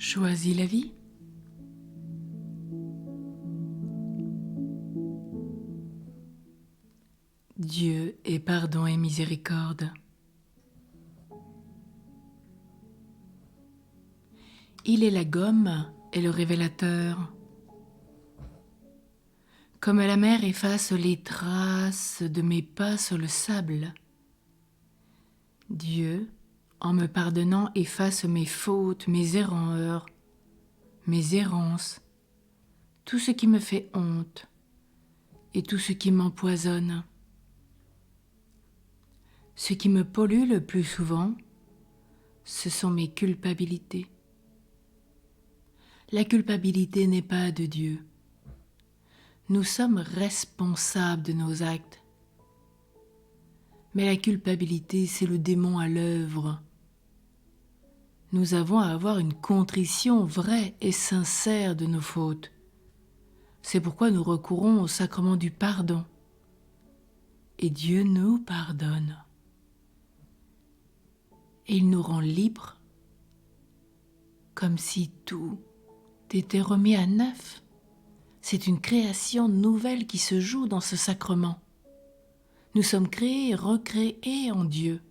Choisis la vie. Dieu est pardon et miséricorde. Il est la gomme et le révélateur. Comme la mer efface les traces de mes pas sur le sable, Dieu, en me pardonnant, efface mes fautes, mes erreurs, mes errances, tout ce qui me fait honte et tout ce qui m'empoisonne. Ce qui me pollue le plus souvent, ce sont mes culpabilités. La culpabilité n'est pas de Dieu. Nous sommes responsables de nos actes. Mais la culpabilité, c'est le démon à l'œuvre. Nous avons à avoir une contrition vraie et sincère de nos fautes. C'est pourquoi nous recourons au sacrement du pardon. Et Dieu nous pardonne. Et il nous rend libres, comme si tout était remis à neuf. C'est une création nouvelle qui se joue dans ce sacrement. Nous sommes créés et recréés en Dieu.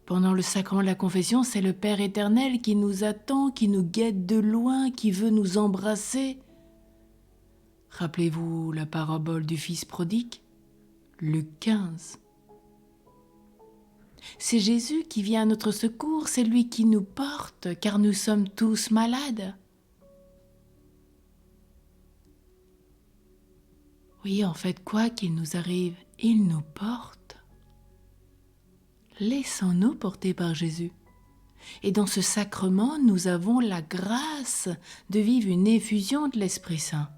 Pendant le sacrement de la confession, c'est le Père éternel qui nous attend, qui nous guette de loin, qui veut nous embrasser. Rappelez-vous la parabole du Fils prodigue, Luc 15. C'est Jésus qui vient à notre secours, c'est lui qui nous porte, car nous sommes tous malades. Oui, en fait, quoi qu'il nous arrive, il nous porte. Laissons-nous porter par Jésus. Et dans ce sacrement, nous avons la grâce de vivre une effusion de l'Esprit Saint.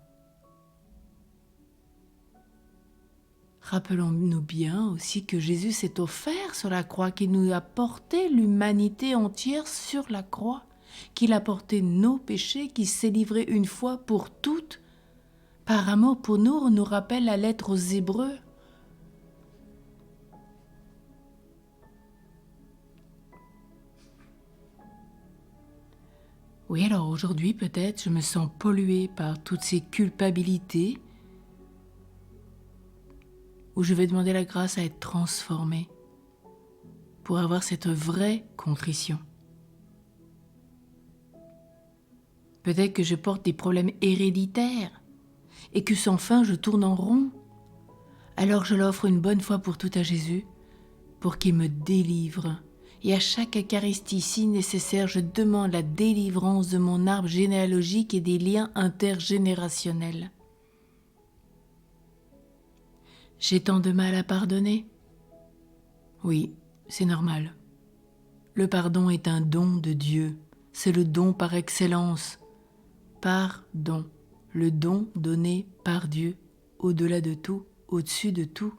Rappelons-nous bien aussi que Jésus s'est offert sur la croix, qu'il nous a porté l'humanité entière sur la croix, qu'il a porté nos péchés, qu'il s'est livré une fois pour toutes. Par amour pour nous, on nous rappelle la lettre aux Hébreux. Oui, alors aujourd'hui peut-être je me sens polluée par toutes ces culpabilités où je vais demander la grâce à être transformée pour avoir cette vraie contrition. Peut-être que je porte des problèmes héréditaires et que sans fin je tourne en rond. Alors je l'offre une bonne fois pour toutes à Jésus pour qu'il me délivre. Et à chaque Eucharistie, si nécessaire, je demande la délivrance de mon arbre généalogique et des liens intergénérationnels. J'ai tant de mal à pardonner? Oui, c'est normal. Le pardon est un don de Dieu. C'est le don par excellence. Pardon. Le don donné par Dieu, au-delà de tout, au-dessus de tout.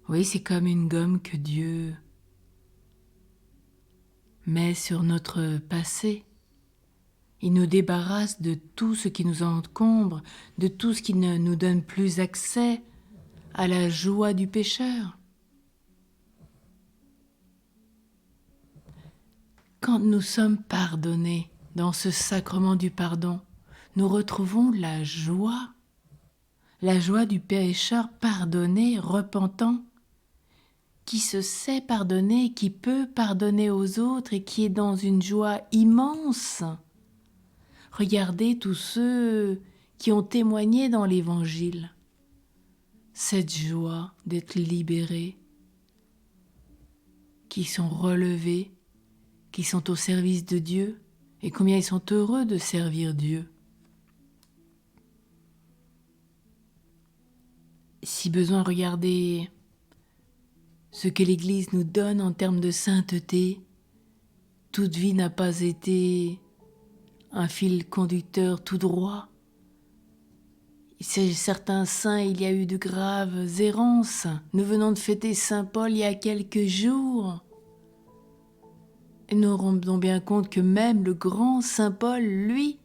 Oui, c'est comme une gomme que Dieu met sur notre passé. Il nous débarrasse de tout ce qui nous encombre, de tout ce qui ne nous donne plus accès à la joie du pécheur. Quand nous sommes pardonnés dans ce sacrement du pardon, nous retrouvons la joie du pécheur pardonné, repentant, qui se sait pardonner, qui peut pardonner aux autres et qui est dans une joie immense. Regardez tous ceux qui ont témoigné dans l'Évangile. Cette joie d'être libérés, qui sont relevés, qui sont au service de Dieu, et combien ils sont heureux de servir Dieu. Si besoin, regardez ce que l'Église nous donne en termes de sainteté. Toute vie n'a pas été un fil conducteur tout droit. Chez certains saints, il y a eu de graves errances. Nous venons de fêter Saint Paul il y a quelques jours. Et nous nous rendons bien compte que même le grand Saint Paul, lui,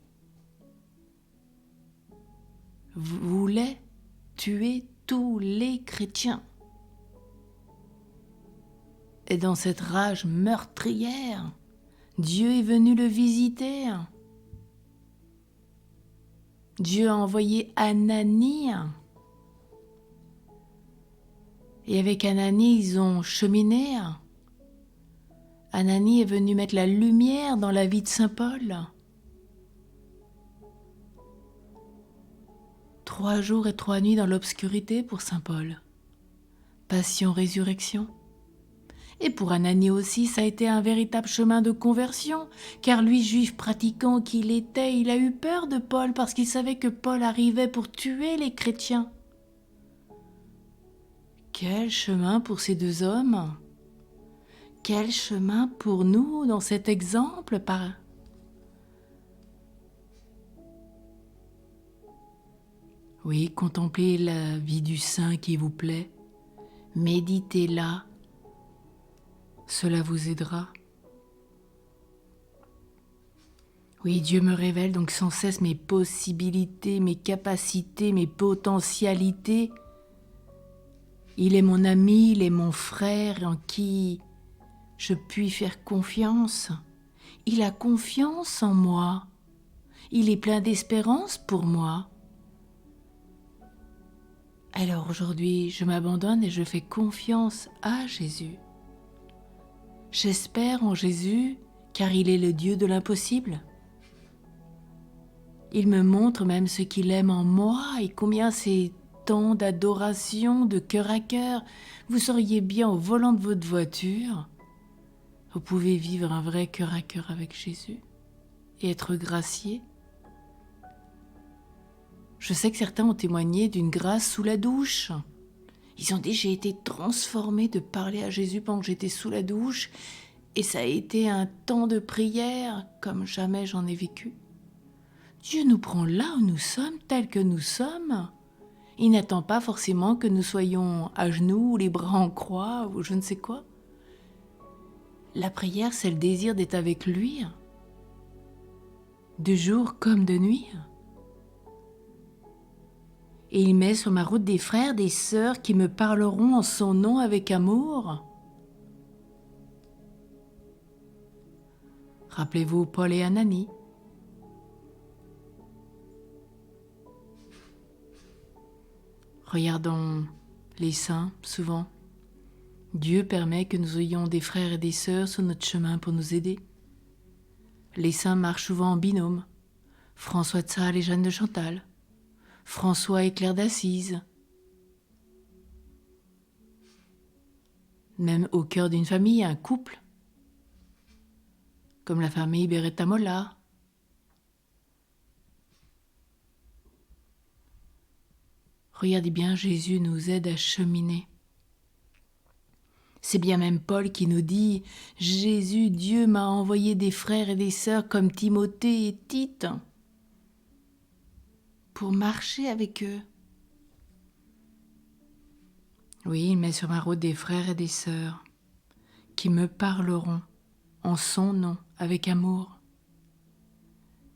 voulait tuer tous les chrétiens. Et dans cette rage meurtrière, Dieu est venu le visiter. Dieu a envoyé Ananie. Et avec Ananie, ils ont cheminé. Ananie est venu mettre la lumière dans la vie de Saint Paul. 3 jours et 3 nuits dans l'obscurité pour Saint Paul. Passion, résurrection. Et pour Ananie aussi, ça a été un véritable chemin de conversion, car lui, juif pratiquant qu'il était, il a eu peur de Paul parce qu'il savait que Paul arrivait pour tuer les chrétiens. Quel chemin pour ces 2 hommes! Quel chemin pour nous dans cet exemple par... Oui, contemplez la vie du saint qui vous plaît. Méditez-la. Cela vous aidera. Oui, Dieu me révèle donc sans cesse mes possibilités, mes capacités, mes potentialités. Il est mon ami, il est mon frère en qui je puis faire confiance. Il a confiance en moi. Il est plein d'espérance pour moi. Alors aujourd'hui, je m'abandonne et je fais confiance à Jésus. J'espère en Jésus, car il est le Dieu de l'impossible. Il me montre même ce qu'il aime en moi et combien c'est tant d'adoration, de cœur à cœur. Vous seriez bien au volant de votre voiture. Vous pouvez vivre un vrai cœur à cœur avec Jésus et être gracié. Je sais que certains ont témoigné d'une grâce sous la douche. Ils ont dit, j'ai été transformée de parler à Jésus pendant que j'étais sous la douche et ça a été un temps de prière comme jamais j'en ai vécu. Dieu nous prend là où nous sommes, tels que nous sommes. Il n'attend pas forcément que nous soyons à genoux ou les bras en croix ou je ne sais quoi. La prière, c'est le désir d'être avec lui, de jour comme de nuit. Et il met sur ma route des frères, des sœurs qui me parleront en son nom avec amour. Rappelez-vous Paul et Ananie. Regardons les saints, souvent. Dieu permet que nous ayons des frères et des sœurs sur notre chemin pour nous aider. Les saints marchent souvent en binôme. François de Sales et Jeanne de Chantal. François et Claire d'Assise. Même au cœur d'une famille, un couple. Comme la famille Beretta Molla. Regardez bien, Jésus nous aide à cheminer. C'est bien même Paul qui nous dit « Jésus, Dieu m'a envoyé des frères et des sœurs comme Timothée et Tite pour marcher avec eux. » Oui, il met sur ma route des frères et des sœurs qui me parleront en son nom avec amour.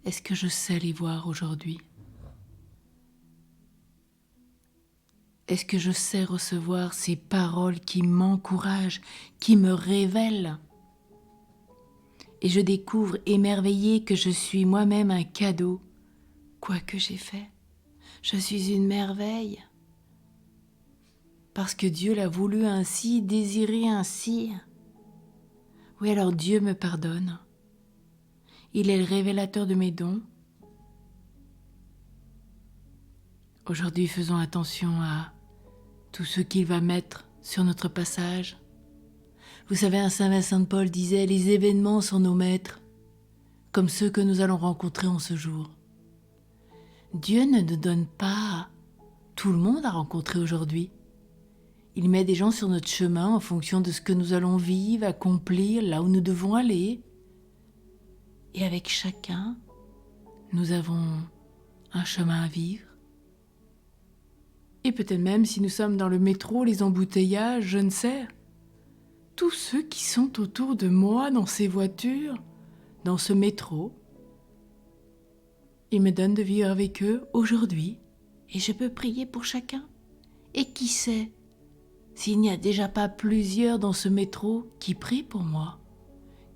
Est-ce que je sais les voir aujourd'hui ? Est-ce que je sais recevoir ces paroles qui m'encouragent, qui me révèlent ? Et je découvre émerveillée que je suis moi-même un cadeau, quoi que j'ai fait. Je suis une merveille. Parce que Dieu l'a voulu ainsi, désiré ainsi. Oui, alors Dieu me pardonne. Il est le révélateur de mes dons. Aujourd'hui, faisons attention à tout ce qu'il va mettre sur notre passage. Vous savez, un saint Vincent de Paul disait « Les événements sont nos maîtres, comme ceux que nous allons rencontrer en ce jour. » Dieu ne nous donne pas tout le monde à rencontrer aujourd'hui. Il met des gens sur notre chemin en fonction de ce que nous allons vivre, accomplir, là où nous devons aller. Et avec chacun, nous avons un chemin à vivre. Et peut-être même si nous sommes dans le métro, les embouteillages, je ne sais. Tous ceux qui sont autour de moi dans ces voitures, dans ce métro, il me donne de vivre avec eux aujourd'hui et je peux prier pour chacun. Et qui sait, s'il n'y a déjà pas plusieurs dans ce métro qui prient pour moi,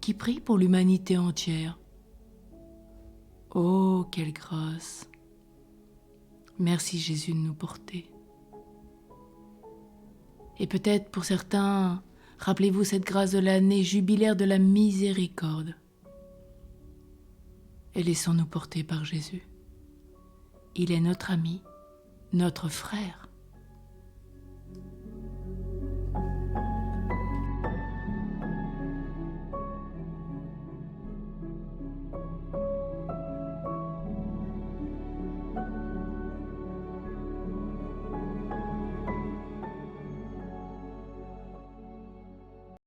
qui prient pour l'humanité entière. Oh, quelle grâce! Merci Jésus de nous porter. Et peut-être pour certains, rappelez-vous cette grâce de l'année jubilaire de la miséricorde. Et laissons-nous porter par Jésus. Il est notre ami, notre frère.